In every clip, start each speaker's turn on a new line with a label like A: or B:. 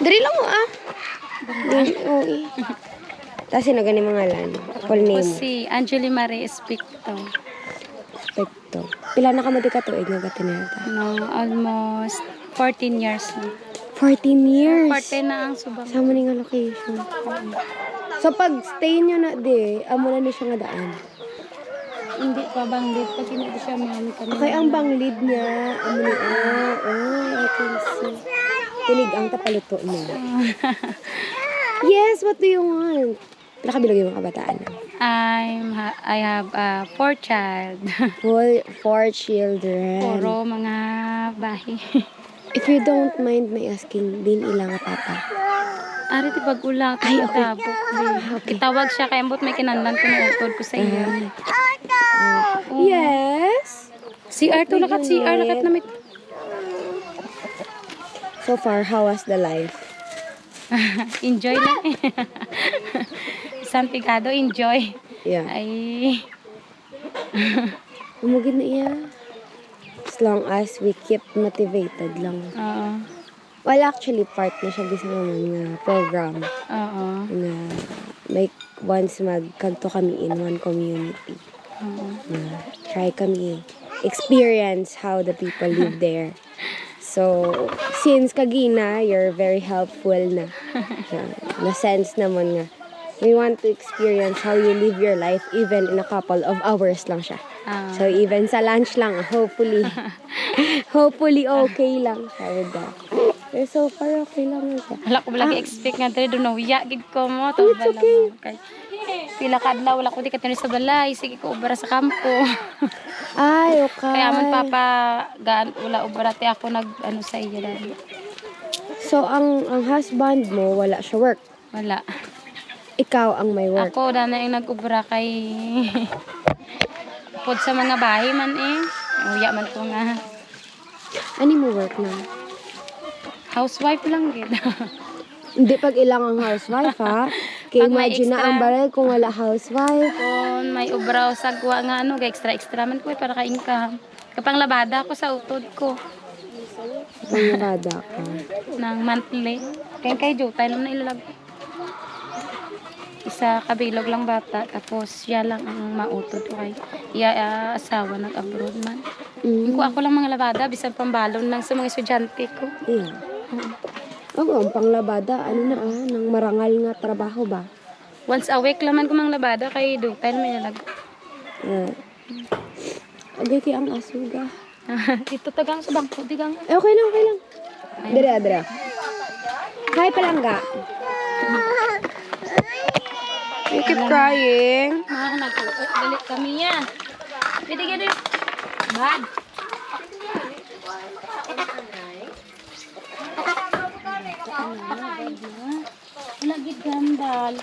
A: Dari lang mo ah. Oo. Tapos sino gani mga lan? Full name.
B: Si Angeli Marie Espicto.
A: Especto. Pila na ka mo di ka tuig nga gatinata?
B: No, almost 14 years na.
A: 14 years.
B: Parte na ang subang.
A: Sa mo ni nga location. So pag stay nyo na di, amo na ni siya nga daan.
B: Hindi pa bang lead pag hindi siya man kami.
A: Okay, ang bang lead niya, amo ni I can see. Tinig ang tapaluto niya. Yes, what do you want? Nakabilog yung mga kabataan.
B: I have 4 child.
A: Four children.
B: Puro mga bahi.
A: If you don't mind my asking, din ilang nga papa?
B: Ari ti pag-ulang ay okay. Kitawag siya kay ambot may kinanlan ko na utod ko sa iya.
A: Yes.
B: CR to lakat CR lakat na may.
A: So far, how was the life?
B: Enjoy lang. Isang pigado, enjoy.
A: Yeah.
B: Ay.
A: Umugid na iya. As long as we keep motivated lang.
B: Oo.
A: Well, actually, part na siya bisa ng program.
B: Oo.
A: Na like, once magkanto kami in one community.
B: Oo.
A: Try kami experience how the people live there. So, since kagina, you're very helpful na. Na sense naman nga. We want to experience how you live your life even in a couple of hours lang siya. So, even sa lunch lang, hopefully okay lang siya with that. Pero so far, okay lang siya.
B: Wala ko lagi expect nga dito na uya gid ko mo to
A: It's okay.
B: kay pila ka adlaw wala ko di katino sa balay sige ko ubra sa kampo.
A: Ay, okay.
B: Kaya man papa gaan wala ubra ti ako nag ano sa iya dali.
A: So, ang husband mo, wala siya work.
B: Wala.
A: Ikaw ang may work.
B: Ako dana yung nag-ubra kay pod sa mga bahay man eh. Uya man ko nga.
A: Ano mo work na?
B: Housewife lang gid.
A: Hindi pag ilang ang housewife, ha? Kaya
B: Pag may
A: imagine na
B: extra.
A: ang baray kung wala housewife.
B: Kung may ubra o sagwa nga ano, extra man ko para ka income. Kapang labada ako sa utod ko
A: Pangabada ka.
B: ng monthly. Kaya Jotay naman na ilalag. Isa kabilog lang bata, tapos siya lang ang mautod ko kay iya asawa nag-abroad man. Kung ako lang mga labada, bisan pambalon lang sa mga estudyante ko.
A: Yeah. Oo, ang panglabada, ano na nang marangal nga trabaho ba?
B: Once a week laman ko mga labada, kay Jotay naman ilalag.
A: Agay kay ang asuga.
B: Ito tagang sa bangko, digang.
A: Okay lang. Dira. Hi, palangga. You keep crying.
B: Mga nag-uot, galit kami yan. Pwede gano'n. Bad. Lagit gambal.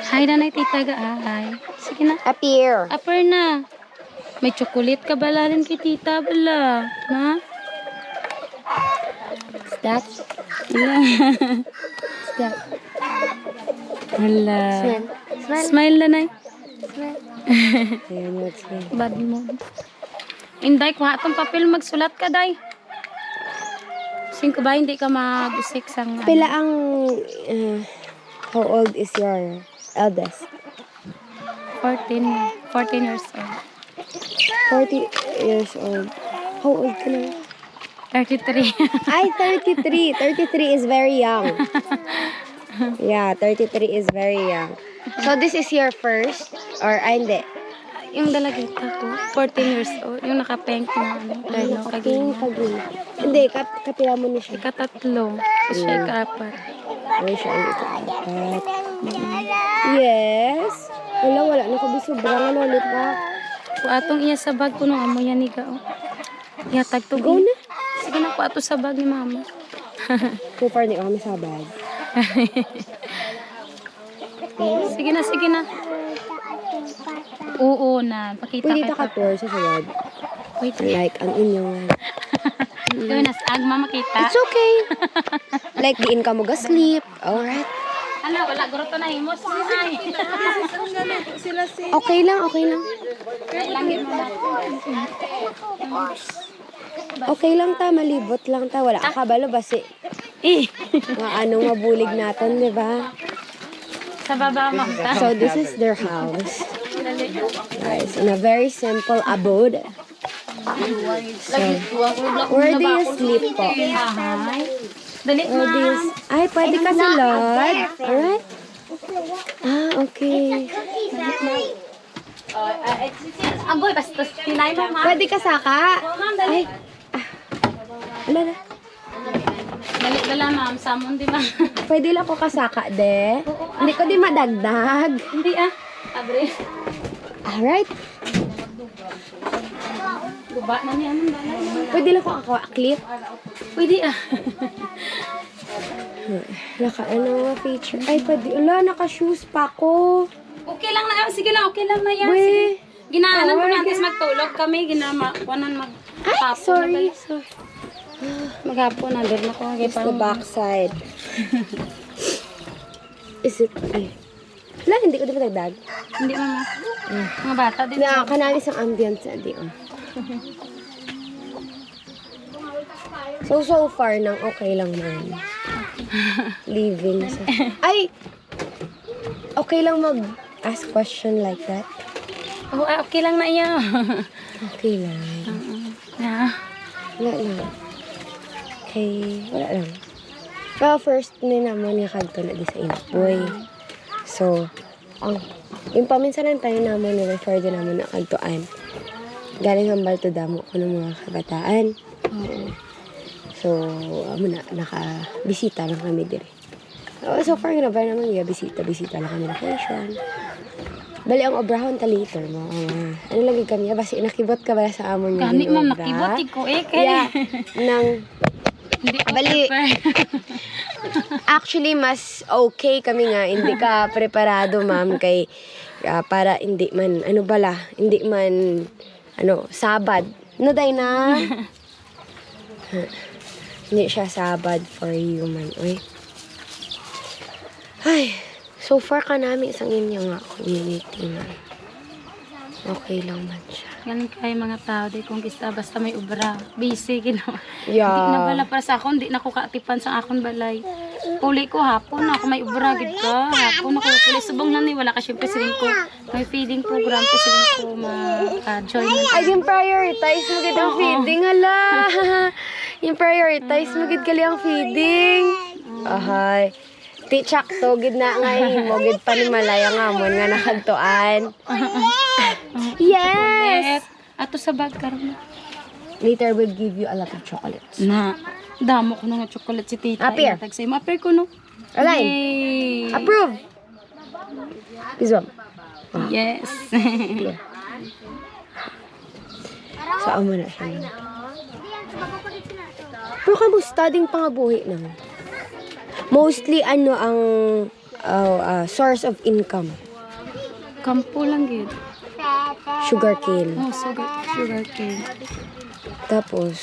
B: Hi, nanay tita ga. Hi. Sige na.
A: Appear.
B: Upper na. May chocolate ka bala rin kay tita bala. Na?
A: That?
B: Wala.
A: That?
B: Wala.
A: Smile.
B: Smile na nay.
A: Ayan, let's go.
B: Bad mo. Inday, kuha itong papel. Magsulat ka, day. Singko ba, hindi ka mag-usik sang...
A: Pila ang How old is your eldest?
B: 14 years old.
A: 40 years old. How old ka na?
B: 33.
A: Ay, 33. 33 is very young. Yeah, 33 is very young. So, this is your first? Or, hindi.
B: Yung dalagita ko, 14 years old. Yung naka-pink na terno,
A: King
B: kagina.
A: Kagina. Hindi, kapila mo ni siya.
B: Ikatatlo. Siya ikaapat.
A: Ay, siya ay ikaapat. Yes. Wala na ko sobrang ano pa.
B: Kung atong iya sa bag ko nung amo yan ni Gao. Ihatag to.
A: Go na.
B: Sige na, kung ato sa bag ni mama.
A: So far, hindi kami sabag.
B: Sige na. Oo na, pakita
A: Pwede
B: kay
A: ka tour sa sabag.
B: Wait.
A: Like, ang inyong...
B: Gawin na sa agma makita.
A: It's okay. Like, diin ka mo ga-sleep. Alright.
B: Ala, wala, guro to na himos. Ay.
A: Okay lang.
B: Langit mo na.
A: Okay lang ta, malibot lang ta. Wala ka kabalo basi. Mga anong mabulig natin, di ba?
B: Sa baba makita.
A: So, this is their house. Guys, in a very simple abode. So, where do you sleep po?
B: Dali
A: Where do you Ay, pwede ka sa lod. Alright? Ah, okay.
B: Agoy, basta tinay mo, ma.
A: Pwede ka saka? Ay. Wala na.
B: Dali, dala, ma'am. Samon, di ba?
A: Pwede lang ko kasaka, de. Hindi ko di madagdag.
B: Hindi, Abre.
A: Alright.
B: Guba na niya.
A: Pwede lang ko ako clip.
B: Pwede,
A: Ano nga feature? Ay, pwede. Wala, naka-shoes pa ko.
B: Okay lang na. Sige lang, okay lang na yan.
A: Weh.
B: Sige. Ginaanan ko
A: Oh,
B: na. Tapos magtulog kami. Ginamakuanan maghapon.
A: Sorry.
B: Maghapon na. Doon ako.
A: It's the backside. Is it? Ay. Wala, hindi ko di madagdag.
B: Hindi, mama. Mga bata din.
A: Nakakanalis ang ambience na di, So far, nang okay lang man. Living sa... Ay! Okay lang mag-ask question like that?
B: Oh, okay lang na iya.
A: Okay lang.
B: Yeah.
A: Wala lang. Okay, wala lang. Pero first, naman nga kagto na di sa inapoy. So, yung paminsanan tayo naman ni refer din naman na kagtoan. Galing ang balto damo ko ng mga kabataan. So, nakabisita lang kami dire. So far, na ba naman yung bisita lang kami location. Bali, ang obrahon ta later mo. Ano lagi kami, basi nakibot ka ba sa amon yung
B: Gani, ma'am,
A: ginobra?
B: nakibot ko
A: Yeah,
B: kaya. Hindi ako
A: Bali.
B: prepare.
A: Actually, mas okay kami nga. Hindi ka preparado, ma'am, kay para hindi man, hindi man, sabad. No, day na. Hindi siya sabad for you, man. Uy. Ay, so far ka namin isang inyo nga community, man. Okay lang man siya.
B: Yan kay mga tao, di kong gista, basta may ubra. Busy, ginawa.
A: Yeah.
B: Di na bala para sa akon, di na ko kaatipan sa akon balay. Puli ko hapon, ako may ubra, gid ka. Hapon ako puli. Subong lang ni, wala ka siyempre siling ko. May feeding program, siling ko ma-join man.
A: Ay, yung prioritize mo gid ang
B: Oo.
A: feeding, hala. Yung prioritize mo gid kali ang feeding. Ahay. Tichak to, gid na nga mo, gid pa ni Malaya nga mo nga nakagtuan. Yes!
B: Ato sa bag karon.
A: Later, we'll give you a lot of chocolates.
B: Na, damo ko na nga chocolate si tita.
A: Appear.
B: Ihatag sa'yo. Appear ko, no?
A: Align.
B: Yay!
A: Approve! This one.
B: Yes.
A: So, amo na siya. Pero kamusta ding pangabuhi na? Mostly, ang source of income?
B: Kampo lang, gid.
A: Sugarcane.
B: Oh, sugar cane.
A: Tapos,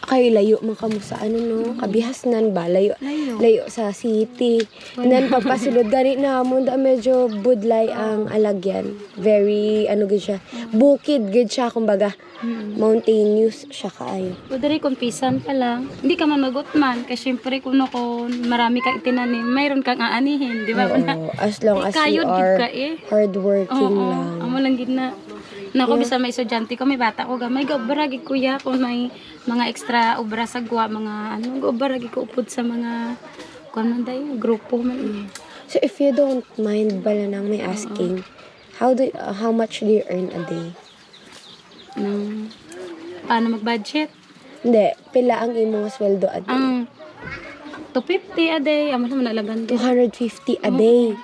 A: Kayo layo man kamo sa ano no, kabihasnan ba? Layo.
B: Layo.
A: Layo sa city. And then pagpasulod gani na mo da medyo budlay ang alagyan. Very ano gid siya. Bukid gid siya kumbaga. Mountainous siya kaayo.
B: O diri kung pisan ka lang, hindi ka man magutman. Kasi syempre kung marami kang itinanim, mayroon kang aanihin. Di ba?
A: Oo, as long as you
B: Kayod gid
A: are
B: ka eh.
A: hardworking
B: Oo,
A: lang.
B: amo lang gid na. Nako, bisa may estudyante ko, may bata ko, gamay ga baragi kuya kung may mga extra obra sa gwa, mga ano, go baragi ko upod sa mga kuan man dayo, grupo man.
A: So if you don't mind bala nang may asking, how much do you earn a day?
B: Nang paano mag-budget?
A: Hindi, pila ang imong sweldo a day?
B: Ang 250 a day, amo naman nalaban din.
A: 250 a day.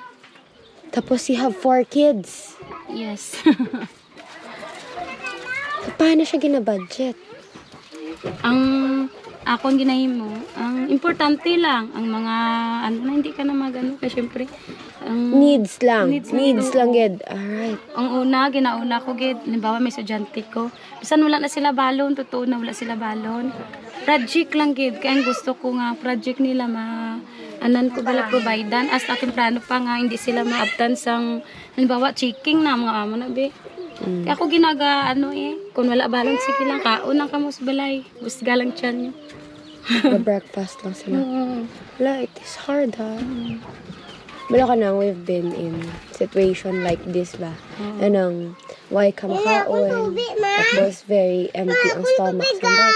A: Tapos you have 4 kids.
B: Yes.
A: So, paano siya gina-budget?
B: Ang akong ginahimo, ang importante lang ang mga ano na hindi ka na magano kasi syempre ang
A: Needs lang.
B: Needs
A: Needs
B: lang.
A: lang, gid. Alright.
B: ang ginauna ko gid, halimbawa may estudyante ko. Bisan wala na sila balon, totoo na wala sila balon. Project lang gid, kaya ang gusto ko nga project nila anan ko bala providean as aking plano pa nga hindi sila maabtan sang halimbawa checking na mga amo na be. Kaya ako ginaga kung wala balon sige lang kaon ang kamo sa balay. Gusto galang tiyan niyo.
A: The-breakfast lang sila. Wala, it is hard ha. Wala ka nang we've been in situation like this ba? Anong, why ka makaon? Tapos very empty ang stomach ng bata.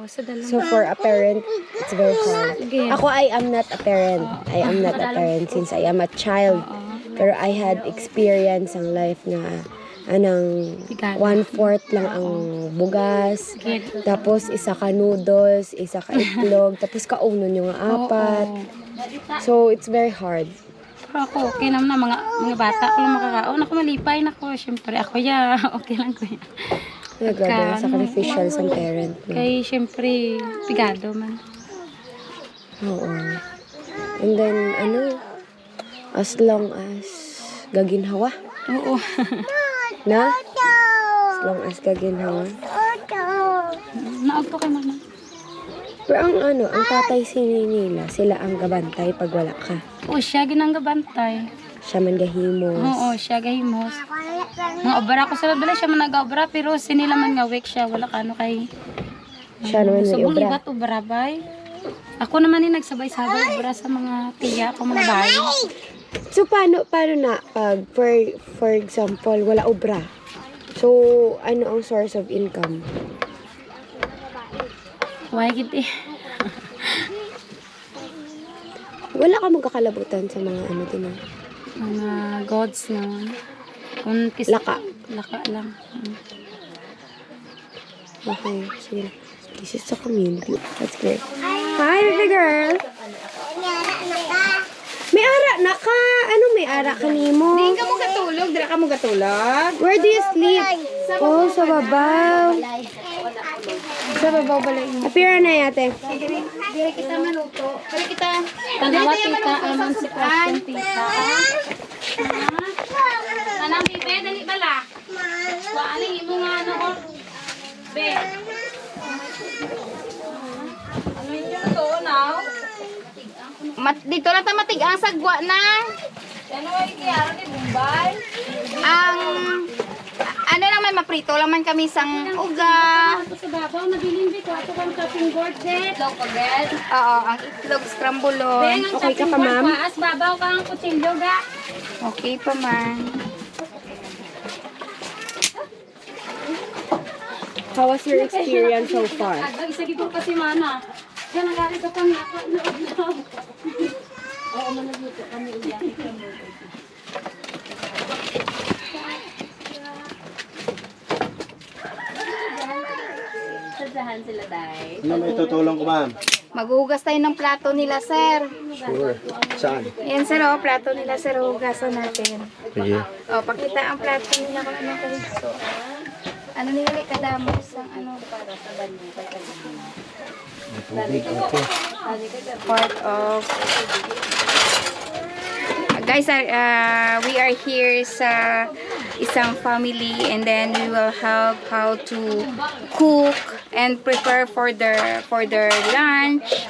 B: Sa dalang.
A: So for a parent, it's very hard.
B: Again.
A: Ako, I am not a parent. I am not a parent since I am a child. Pero I had experience ang life nga anang
B: Bigala.
A: 1/4 lang ang bugas. Tapos isa ka noodles, isa ka itlog, tapos kaunon yung apat. So it's very hard.
B: Pero ako, okay naman na mga bata ko lang makakaon. Ako malipay na ko. Siyempre, ako okay lang ko yan.
A: Grabe, sacrificial sa parent. No?
B: Kaya siyempre, pigado man.
A: Oo. And then, as long as gaginhawa.
B: Oo.
A: Na? As long as gaginhawa.
B: Naog ko kay mama.
A: Pero ang tatay nila, sila ang gabantay pag wala ka.
B: Oo, siya ginanggabantay.
A: Siya man gahimos.
B: Oo, siya gahimos. Mga obra ko sa balay, siya man nag-obra, pero sinila man nga week siya, wala ka kay...
A: Siya naman may
B: Subong
A: obra.
B: iba't obra bay. Ako naman nagsabay-sabay obra sa mga tiya ko, mga bahay.
A: So, paano na pag, for example, wala obra? So, ano ang source of income?
B: Why gid eh.
A: Wala ka magkakalabutan sa mga din ah.
B: Mga gods naman. Kung
A: Laka.
B: Laka lang.
A: Okay, sige. This is the community. That's great. Hi, baby girl. May ara na ka. Ano may ara ka nimo?
C: Di ka mo katulog, dira ka mo katulog.
A: Where do you sleep? Oh, sa babaw. Sa babaw balay mo. Apira na yate.
C: Dira kita maluto. Dira kita.
B: Tanawa tita, amon si question tita. Anang bibe, dali bala. Wa aling imo nga ano ko. Be. Ano yung to now?
C: Dito lang ta matig ang sagwa na.
B: Ano ay kiyaro ni Bombay?
C: Ang ano lang man maprito lang man kami sang uga.
B: Ito sa babaw, nabiling bi ko. Ato kang chopping board, be. Itlog pa, get.
C: Oo, ang itlog scramblon.
A: Okay ka pa, ma'am?
B: Paas, babaw ka ang kutsilyo, ga.
C: Okay pa man.
A: How was your experience so far?
B: Agad, isa gito kasi mana. Yan, nagalit ka pang nakaw. Oo, managluto kami ulit. Sadahan sila, day.
D: Ano may tutulong ko, ma'am?
C: Maghugas tayo ng plato nila, sir.
D: Sure. Saan?
C: Yan, sir, oh, plato nila, sir. Hugasan natin.
D: Sige.
C: Oh, pakita ang plato nila kung ano kayo. So, ano nila kadamos ang ano para sa banyo. Part of guys, we are here sa isang family and then we will help how to cook and prepare for their lunch.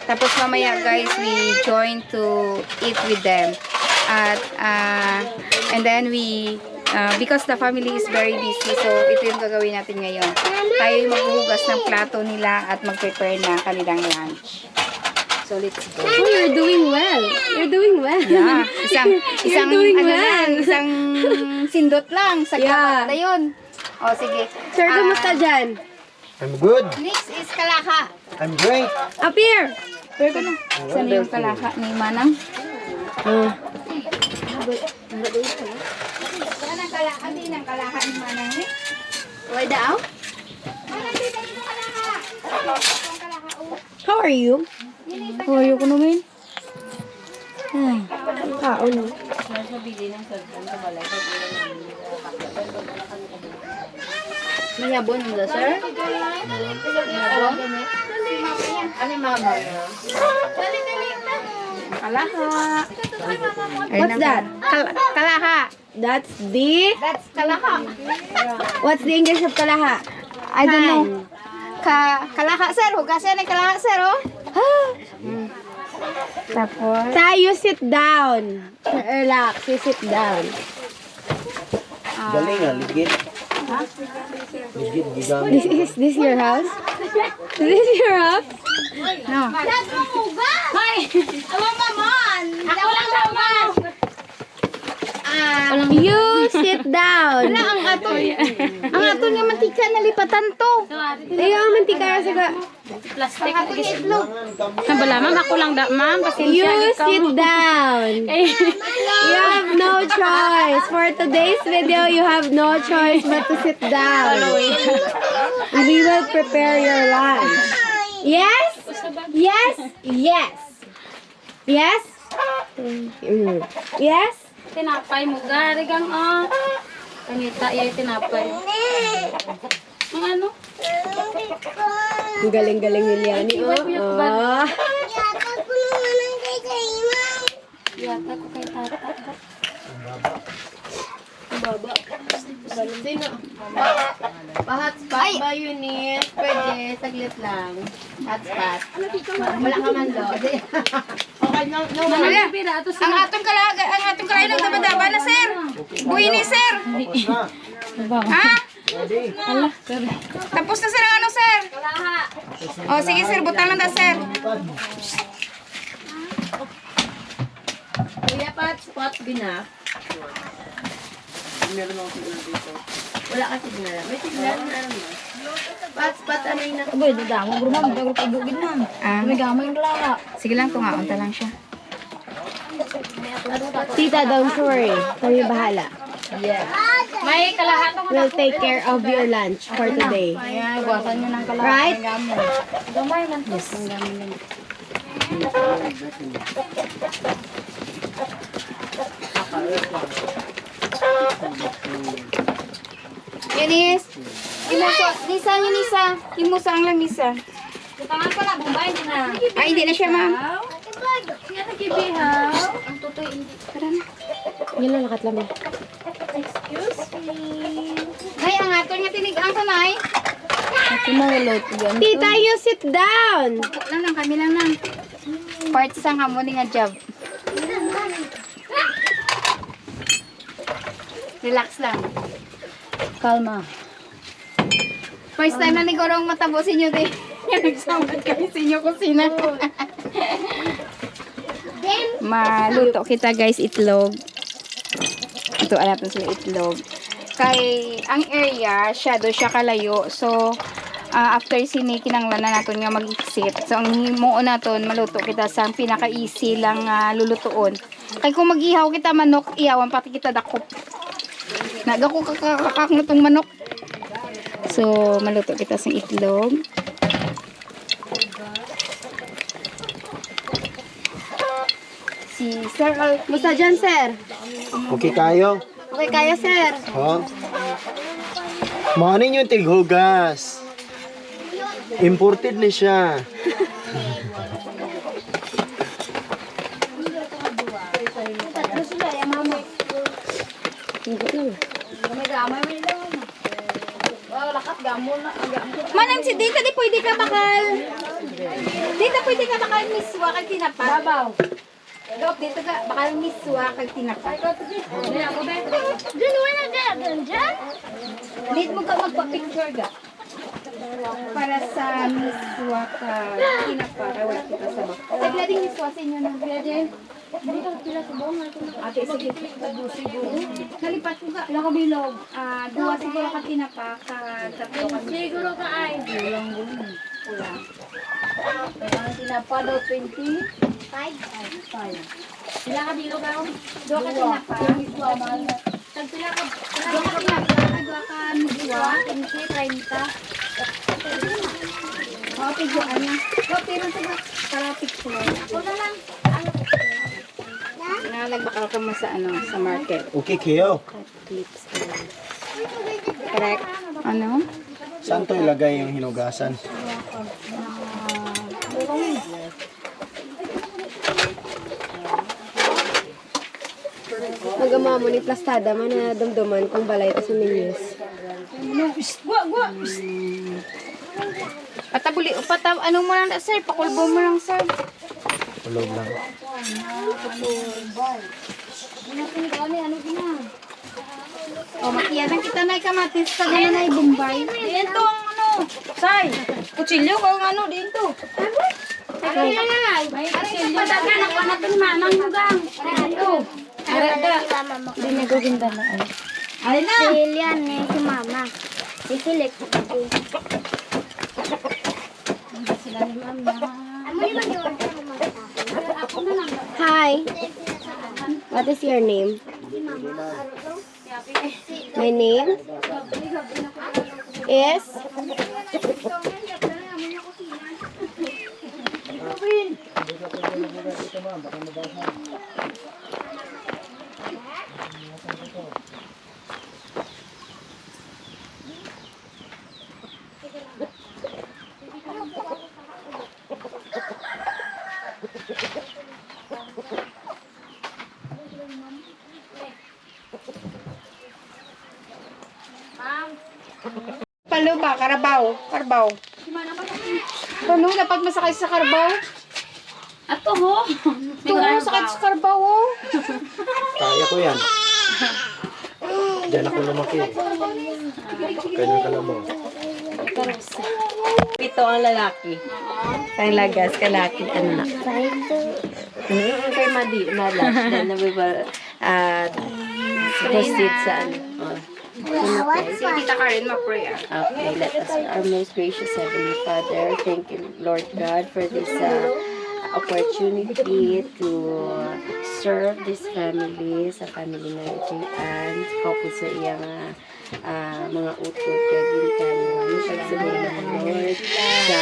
C: Tapos mamaya guys, we join to eat with them. At and then we because the family is very busy, so ito yung gagawin natin ngayon. Tayo yung maghuhugas ng plato nila at mag-prepare na kanilang lunch. So let's go.
A: Oh, you're doing well. You're doing well.
C: Yeah, isang
A: doing
C: ano
A: well.
C: lang, isang sindot lang sa
A: Yeah.
C: kapat na yun. O sige.
A: Sir, kumusta dyan?
D: I'm good.
C: Next is kalaka.
D: I'm great.
A: Up here.
C: Pero ko na. Saan yung kalaka ni Manang? Saan ang kalaka? Hindi ng kalaka ni Manang eh.
A: Why daw?
C: Manang, dito yung kalaka. Ang kalaka, oh.
A: How are you?
B: Oh, ayoko naman.
A: Kaon.
C: Mayabon mo da, sir? Ano mama? Dali. Kalaka.
A: What's that?
C: Kalaka.
A: That's the...
C: That's kalaka.
A: What's the English of kalaha?
C: I don't know. Kalaka, sir. Hugasan ng kalaka, sir, oh. Tapos,
A: Tayo, sit down. Relax, you sit down.
D: Galing ah, ligid. Ligid, gigamit.
A: This your house? This your house?
C: no.
A: You sit down.
C: Ang aton nga mantika nalipatan to.
A: Tayo ang mantika sa ka.
B: Plastic.
C: Ang aton nga itlog.
B: Bala, ma'am. Ako lang da, ma'am.
A: You
B: Pasensya. ikaw.
A: sit down. You have no choice. For today's video, you have no choice but to sit down. We will prepare your lunch. Yes? Yes? Yes. Yes? Yes?
B: Tinapay mo. Garigang, ah. Kanita, iya tinapay. Ang ano?
A: Ang galing-galing ni Liani. Oh.
B: Yata ko kay tata.
A: Pa-hotspot ba yun eh? Pwede, saglit lang. Hotspot. Wala ka man do. Okay, no.
C: Ang atong kalain ng daba-daba na, sir. Buhay ni, sir. Ha? Tapos na, sir, ang ano, sir? O, sige, sir, butang lang da, sir.
A: Kuya, hotspot binap. Wala ka signal. May signal na naman. Hotspot, ano yung nak...
B: Aboy, dadamo. Bro, ma'am. Dago pa bugid, ma'am. May gamay yung lala.
C: Sige lang, tungaunta lang siya.
A: Tita, don't worry. Kami bahala.
B: May kalahat ako.
A: We'll take care of your lunch for today.
B: Ayan, buwasan nyo ng kalahat.
A: Right?
B: Gamay lang. Yes. Ang gamay lang.
C: Yanis. Imuso. Nisa niyo, Nisa. Imuso ang lang, Nisa.
B: Tangan ko na, bumbay din na.
C: Ay, hindi na siya, ma'am.
B: Kaya nagibihaw. Ang tutoy, hindi.
C: Tara na.
A: Yun lang, lakat lang.
C: Ay, ang aton nga tinigang sa nay.
A: Tita, you sit down.
C: Lang, kami lang lang. Part sang hamon nga job. Relax lang.
B: Kalma.
C: First time na ni Gorong matapusin nyo din. Nagsamad kami sa inyo kusina. Maluto kita guys itlog. Ito natin sila itlog. Kay ang area, siya kalayo. So, after sini kinanglanan natin nga mag-exit. So, ang himuon natin, maluto kita sa pinaka-easy lang lulutuon. Kay kung mag-ihaw kita manok, ihawan pati kita dakop. Nagako kakakak na tong manok. So, maluto kita sa itlog. Si Sir Alfie.
A: Musta dyan, sir?
D: Okay kayo?
A: Okay kayo, sir?
D: Ha? Manin yung tighugas. Imported na siya.
C: Manang si Dita, di pwede ka bakal. Dita, pwede ka bakal miswa kag tinapa. Babaw. Dok, dito ka, bakal miswa kag tinapa.
E: Dun, wala ka. Dun.
C: Need mo ka magpa-picture ga. Para sa miswa kag tinapa. Wala kita sa bak. Ay, glading miswa sa inyo na. Glading. Ate, sige. Nalipat ko ka. Ilang kabilog. Dua siguro ka tinapa. Tatlo ka.
E: Siguro ka ay.
C: Tinapa daw 25.
E: Sila ka dilo ka.
C: Dua ka tinapa.
E: Tagpila ka.
C: Dua ka tinapa. Dua ka miswa. 20, 30. Pidyoan na. Pero sa para picture.
E: Ako na lang.
C: Nagbakal ka mo sa sa market.
D: Okay, Keo.
A: Clips.
C: Correct. Ano?
D: Saan to ilagay yung hinugasan?
A: Magamamo ni plastada man na damdaman kung balay ito sa minyos.
C: Ano mo lang sir? Pakulbo mo lang sir.
D: Tulog lang.
C: Makiyanan kita na kamatis sa gano'n na Bombay. Dito ang Say, kutsilyo ko ang dito.
B: May padagan ako na ito manang mugang. Ito.
E: Hindi na gawin na.
C: Alin na?
E: Silian ni si mama. Si Philip.
A: Hi. What is your name? My name is
C: Palo ba? Karabaw. Karabaw. Ano, dapat masakay sa karabaw?
B: Ato ho.
C: Turo, sakit sa karabaw, oh.
D: Kaya ko yan. Diyan ako lumaki. Kanya ka lang mo.
A: Pito ang lalaki. Ang lagas, kalaki, anak. Kay Madi, nalas. Then we will proceed sa
C: Si Tita Karen, ma-pray.
A: Okay, let us, our most gracious Heavenly Father, thank you, Lord God, for this opportunity to serve this family sa family na ito and kaupo sa iyang mga utod kay ginikanan pagsiguro ng Lord sa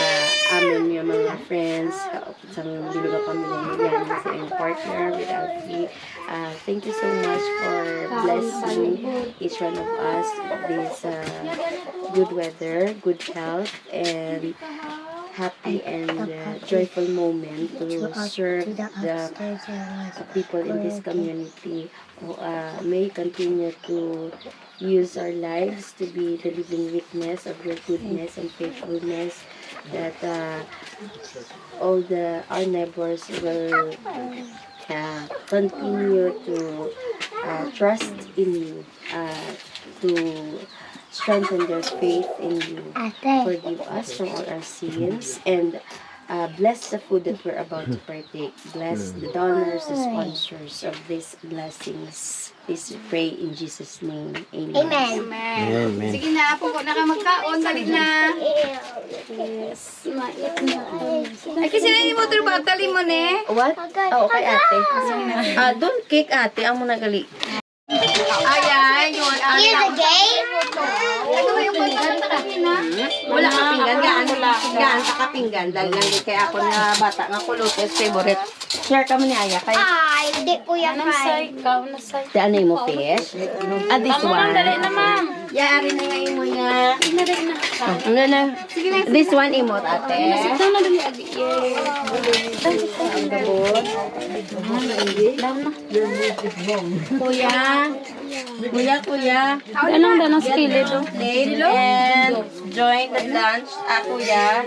A: amin yung mga friends kaupo sa binuga pamilya yan sa iyong partner with Alfie. Thank you so much for blessing each one of us this good weather, good health, and happy and joyful moment to serve the people in this community. May continue to use our lives to be the living witness of your goodness and faithfulness, that all our neighbors will continue to trust in you, to strengthen their faith in you. Forgive us from all our sins and bless the food that we're about to partake. Bless the donors, the sponsors of these blessings. Please pray in Jesus' name. Amen.
D: Amen.
C: Sige na, po na ka magkaon. Dali na.
A: Yes.
C: Ay, kasi na ni mo ba? Dali mo ne.
A: What? Oh, okay, ate. Don't cake, ate. Ang muna gali.
C: Ayan, yun.
E: Here's a game.
C: Ano yung pagkakas na?
A: Wala ka pinggan. Gaan ka kapinggan. Dahil lang di kaya ako na bata nga kulutes favorite. Share ka mo ni Aya. Kaya,
E: Ay, di ko yan
B: Anong say?
E: kay.
B: Ikaw na say.
A: ano mo fish? This
B: Amo lang, dali
A: one.
B: na ma'am.
A: Yari na nga imo niya.
B: Inari na.
A: Ano na? This one imot, ate.
B: Ito na dali agi.
A: Ang gabot. Kuya. Kuya.
B: Anong danang skillet oh.
A: Plate and join the lunch. Kuya.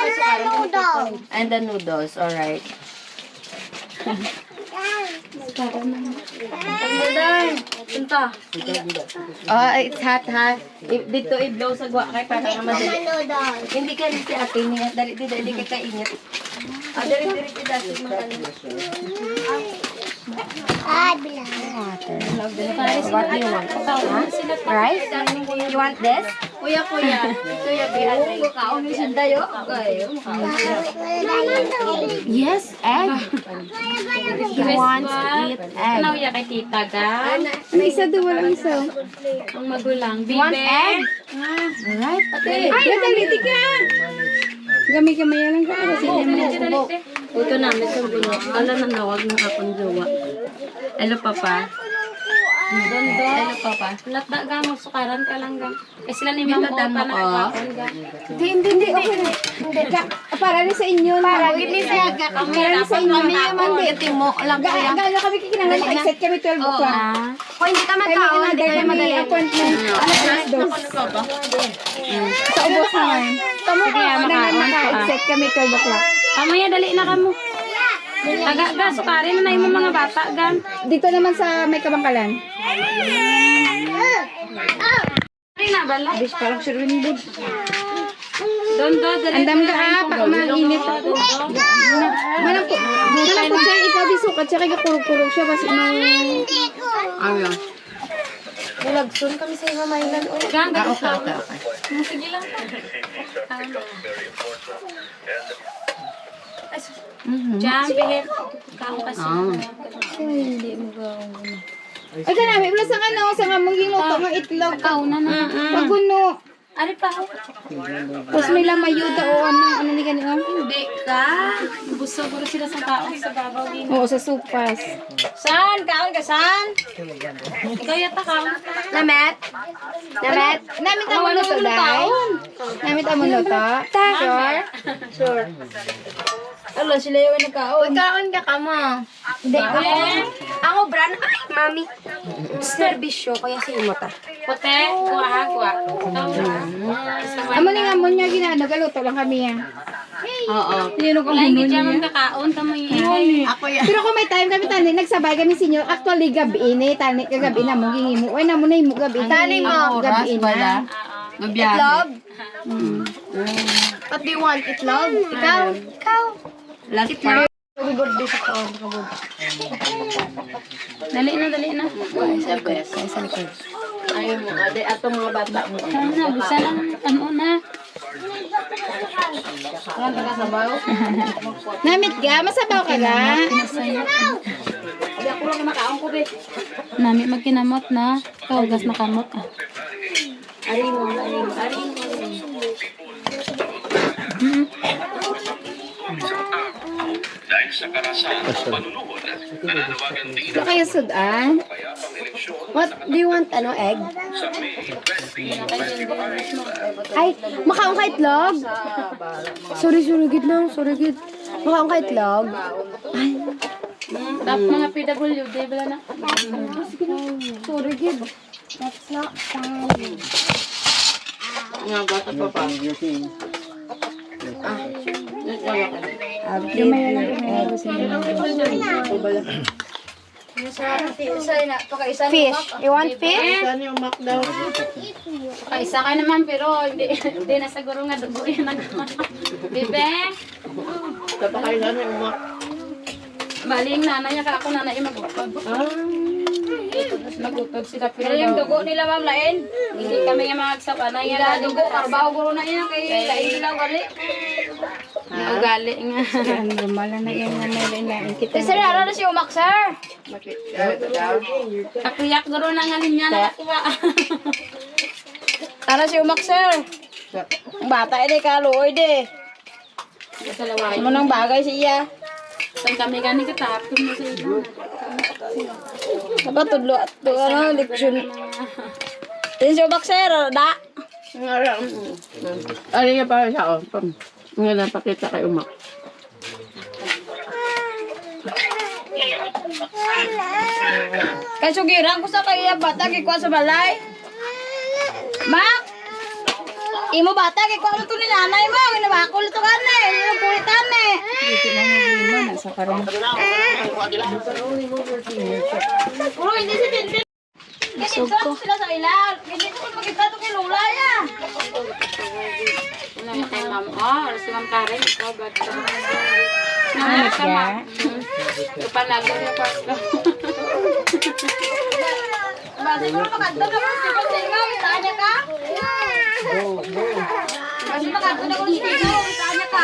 E: And the noodles.
A: And the noodles, alright. Oh, it's hot. Dito i-blow sa gwa kay para ka madali.
E: The noodles.
A: Hindi ka rin si ate niya. Dali ka kainit. Dali ka dati magkano.
E: Bilang.
A: What do you want? Rice? You want this? Kuya. Ito yung ate. Kaon yung sandayo. Yes, egg. He wants to eat egg.
B: Ano ya kay tita ga?
C: May isa doon, walang isa.
B: Ang magulang.
A: You want
B: Bibe.
A: egg? Alright.
C: Ay, nataliti ka! Gamay-gamay lang ka. Kasi
A: Ito namin sa buno. Ala na nawag ng akong jowa. Hello, Papa. Hello, Papa.
B: Lat da ga mo sukaran ka lang ga. Eh sila ni ma'am ko
A: Damo
B: pa na
A: ko.
B: kapon ga.
C: Hindi. Okay na. Hindi ka. Para rin sa inyo. Para
A: Gini siya ka kami.
C: Para rin sa inyo.
A: Kami naman dito mo lang kuya.
C: Gano'n kami kikinangan. Exit kami 12 o'clock.
A: Kung hindi ka
C: Kami
A: magkaon, hindi
C: in-order
A: kayo
C: kami
A: madali.
C: appointment. Alas 2. Sa ubos naman. Tama ka. Naka-exit kami 12 o'clock.
B: Kamaya dali na kamo. Taga ga sukarin na imo mga bata ga.
C: Dito naman sa may kabangkalan.
B: Ari na bala.
C: Bish, parang sirwin bud.
B: Don dali.
C: Andam ka pag mainit ako. Manang po siya, ikaw di sukat siya, kaya kurog-kurog siya, basta
A: Ayun.
E: Nalagsun kami sa iba mainan.
B: Ga ga.
A: Okay.
B: Sige lang. Jam bihet. Kaon kasi.
C: Ay, kanami, wala sa ano, sa nga mong ginuto ng itlog.
B: Kauna na.
C: Paguno.
B: Ari pa.
C: Tapos may lamayuda o ano ni ganito.
B: Hindi ka. Busog guro sila sa kaon sa babaw din.
C: Oo, sa supas.
A: San? Kaon ka, san?
B: Ikaw yata kaon.
A: Namet?
C: Namit ang mulo to, day. Namit ang mulo to. Sure?
A: Ala, sila yung nagkaon. Kaon ka ka mo.
E: Hindi. Ako, brand. Ay, mami. Servisyo, kaya sa imo ta.
B: Puti. Kuha.
C: Amo niya ginano, galuto lang kami yan.
A: Oo.
C: Yun ang
B: Lain
C: kamuno
B: gid
C: niya.
B: man kakaon kamo yun.
A: Ako yan.
C: Pero kung may time kami tani, nagsabay kami sinyo. Actually, gabi ni tani kagabi na mo gingimo. Uy, namo na imo gabi.
A: Tani mo,
C: gabi na.
A: Itlog?
E: What do you want? Itlog? Ikaw?
A: Last part.
B: Dali na.
A: Ayun mo, ade, ato mga bata mo.
B: Sana bisa lang ano na.
A: Kan taga sabaw.
C: Namit ga, masabaw ka ga.
A: Ade, ako lang makaon ko, be.
B: Nami magkinamot na. Kaugas na kamot ah.
A: Ari mo.
C: Ito kayo sudan.
A: What do you want, egg?
E: Ay, makaon ka itlog? Sorry, gid lang. Makaon ka itlog?
B: Tap mga PWD bala na.
E: Sorry, gid. That's not fine.
A: Nga, bata pa pa.
C: Gamay lang
E: Fish. You want fish?
A: Saan yung mac daw?
B: Kaisa ka naman pero hindi na siguro nga dugo yun. Bebe.
A: Kapakailan yung mac.
B: Maling nanay niya ka ako nanay magutod. Magutod sila pero yung dugo nila ma'am lain. Hindi kami nga magsapanay nga dugo karbaho guro na yan kay lain nila gali. Ugali nga.
C: Lumalang na yung lain kita.
E: Sir, ano na si Umak, sir?
B: Kapiyak guro na nga niya nakakuha.
E: Ano si Umak, sir? Ang bata ini kaluoy de. Manang bagay siya.
B: Saan kami gani katapon mo sa ilo.
C: Apa tudlo at to ano leksyon. Tensyo boxer da.
F: Ano nga pa siya, oh. Nga napakita kay Umak.
C: Kay sugiran ko sa kaya bata kay kuha sa balay. Mak. Imo bata kay kuha mo to ni nanay mo, ginabakol to kanay, imo pulitan ni. Dito na yung lima na sa karon. Puro hindi si Tintin. Kasi sila sa ilaw. Hindi ko magkita to kay Lola ya.
B: Ano yung kay ma'am? Oh, si Ma'am Karen. Ikaw, ba't ka?
C: Ano siya?
B: Ipanago niya pa.
C: Basta mo makadto na mo sa tingaw, tanya ka? Basta makadto na ko sa tingaw, tanya ka?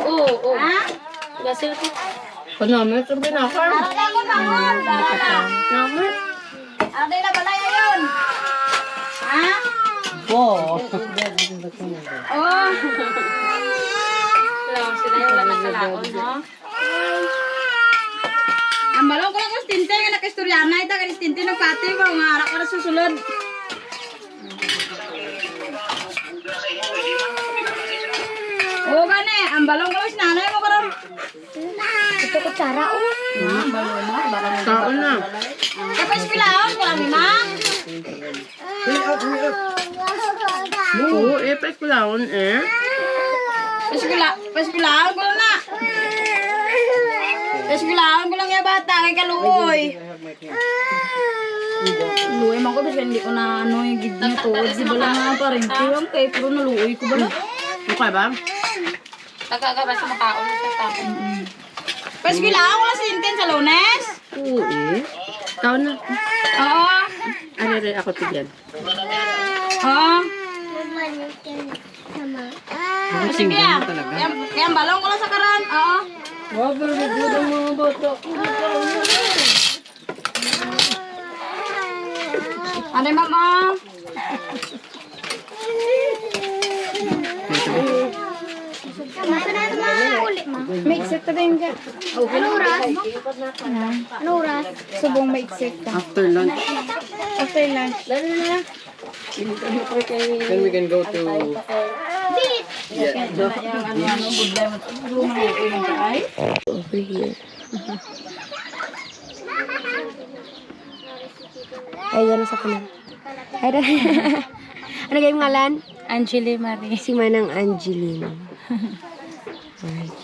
B: Oo.
C: Ha?
B: Gasil ko.
F: Namin, sabi na ako.
C: Arala ko bangon, arala.
F: Namin.
C: Arala na balay ayon. Ha?
F: Oo.
C: Oh.
B: Sila yung wala nagkalaon, no?
C: Ang balong ko lang ko stinte nga nakaistoryanan ita kan stinte ng pati mo nga ara ka na susulod. Oh gani, ang balong ko si nanay mo karon. Ito ko tsara oh. Ang balong mo, barang
F: Taon na.
C: kapag kilaon ko lang mimang.
F: Oo, epek ko lang eh.
C: Paskilaon ko lang na. Paskilaon ko lang yung bata kay kaluoy. Luoy man ko kasi hindi ko na ano yung gid niya to. Di ba lang nga pa rin. Kaya kay pero naluoy ko ba lang.
F: Okay ba?
B: Tagaga ba sa makaon sa tapon?
C: Paskilaon ko lang si Tintin sa Lunes.
F: Oo eh. Taon na.
C: Oo.
F: Are ako tigyan.
C: Oo. Sige ya. Kaya ang balong ko lang sa karan. Oo.
F: Wow, pero nagbudo mga bata.
C: Ano yung mama? May exit ka din ka. Ano oras? Ano oras? Subong may exit ka.
F: After lunch.
C: After lunch. Lalo na.
D: Then we can go to...
A: Over here. Ay, gano'n sa kanan. Ay, ano kayong ngalan?
B: Angeli Marie.
A: Si Manang Angelina. Alright.